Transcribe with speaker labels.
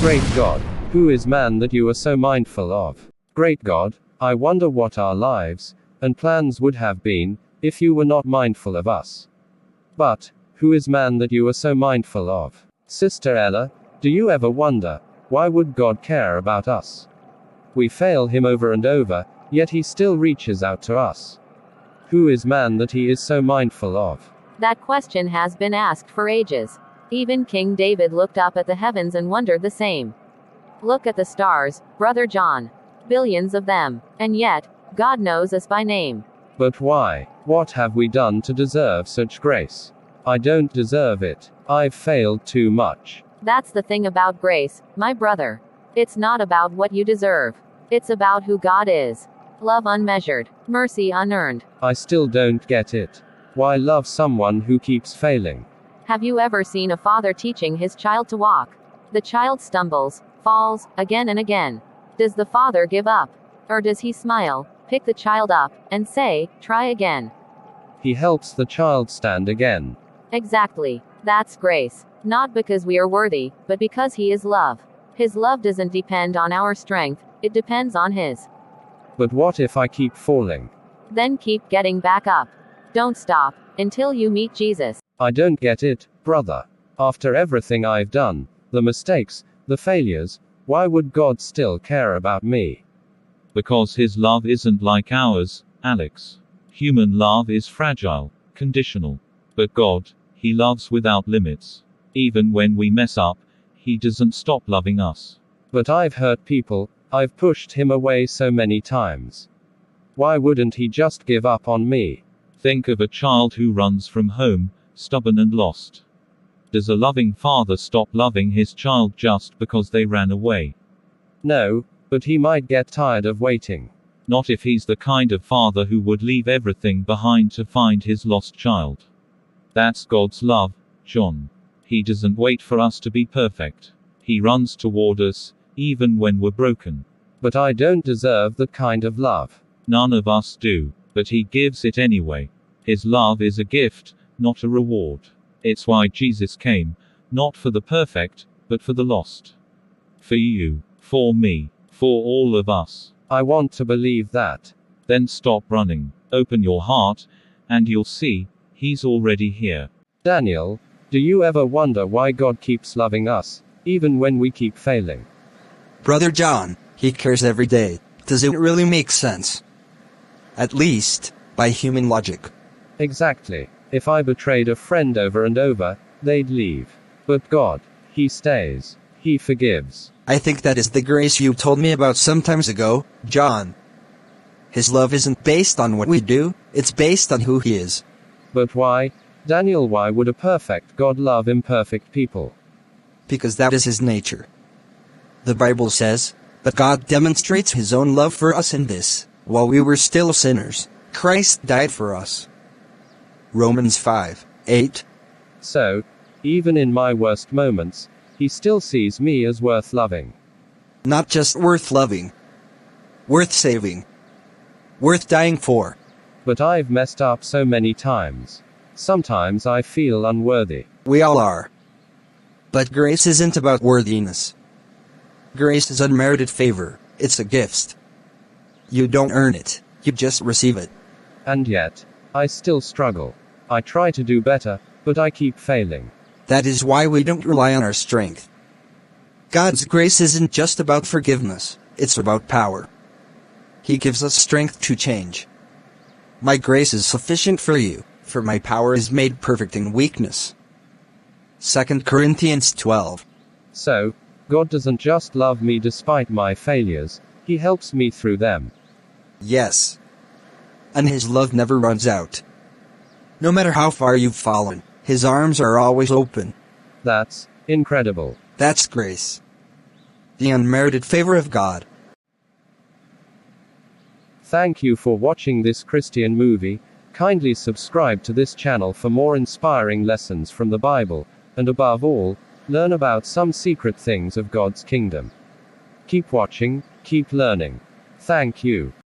Speaker 1: Great God, who is man that you are so mindful of? Great God, I wonder what our lives and plans would have been if you were not mindful of us. But, who is man that you are so mindful of? Sister Ella, do you ever wonder, why would God care about us? We fail him over and over, yet he still reaches out to us. Who is man that he is so mindful of?
Speaker 2: That question has been asked for ages. Even King David looked up at the heavens and wondered the same. Look at the stars, Brother John. Billions of them. And yet, God knows us by name.
Speaker 1: But why? What have we done to deserve such grace? I don't deserve it. I've failed too much.
Speaker 2: That's the thing about grace, my brother. It's not about what you deserve. It's about who God is. Love unmeasured. Mercy unearned.
Speaker 1: I still don't get it. Why love someone who keeps failing?
Speaker 2: Have you ever seen a father teaching his child to walk? The child stumbles, falls, again and again. Does the father give up? Or does he smile, pick the child up, and say, try again?
Speaker 1: He helps the child stand again.
Speaker 2: Exactly. That's grace. Not because we are worthy, but because he is love. His love doesn't depend on our strength, it depends on his.
Speaker 1: But what if I keep falling?
Speaker 2: Then keep getting back up. Don't stop, until you meet Jesus.
Speaker 1: I don't get it, brother. After everything I've done, the mistakes, the failures, why would God still care about me?
Speaker 3: Because his love isn't like ours, Alex. Human love is fragile, conditional. But God, he loves without limits. Even when we mess up, he doesn't stop loving us.
Speaker 1: But I've hurt people, I've pushed him away so many times. Why wouldn't he just give up on me?
Speaker 3: Think of a child who runs from home, stubborn and lost. Does a loving father stop loving his child just because they ran away?
Speaker 1: No, but he might get tired of waiting.
Speaker 3: Not if he's the kind of father who would leave everything behind to find his lost child. That's God's love, John. He doesn't wait for us to be perfect. He runs toward us, even when we're broken.
Speaker 1: But I don't deserve that kind of love.
Speaker 3: None of us do, but he gives it anyway. His love is a gift, not a reward. It's why Jesus came, not for the perfect, but for the lost. For you, for me, for all of us.
Speaker 1: I want to believe that.
Speaker 3: Then stop running, open your heart, and you'll see, he's already here.
Speaker 1: Daniel, do you ever wonder why God keeps loving us, even when we keep failing?
Speaker 4: Brother John, he cares every day. Does it really make sense? At least, by human logic.
Speaker 1: Exactly. If I betrayed a friend over and over, they'd leave. But God, he stays. He forgives.
Speaker 4: I think that is the grace you told me about some times ago, John. His love isn't based on what we do, it's based on who he is.
Speaker 1: But why? Daniel, why would a perfect God love imperfect people?
Speaker 4: Because that is his nature. The Bible says, "But God demonstrates his own love for us in this, while we were still sinners, Christ died for us." Romans 5:8.
Speaker 1: So, even in my worst moments, he still sees me as worth loving.
Speaker 4: Not just worth loving. Worth saving. Worth dying for.
Speaker 1: But I've messed up so many times. Sometimes I feel unworthy.
Speaker 4: We all are. But grace isn't about worthiness. Grace is unmerited favor, it's a gift. You don't earn it, you just receive it.
Speaker 1: And yet, I still struggle. I try to do better, but I keep failing.
Speaker 4: That is why we don't rely on our strength. God's grace isn't just about forgiveness, it's about power. He gives us strength to change. My grace is sufficient for you, for my power is made perfect in weakness. 2 Corinthians 12.
Speaker 1: So, God doesn't just love me despite my failures, he helps me through them.
Speaker 4: Yes. And his love never runs out. No matter how far you've fallen, his arms are always open.
Speaker 1: That's incredible.
Speaker 4: That's grace. The unmerited favor of God.
Speaker 1: Thank you for watching this Christian movie. Kindly subscribe to this channel for more inspiring lessons from the Bible, and above all, learn about some secret things of God's kingdom. Keep watching, keep learning. Thank you.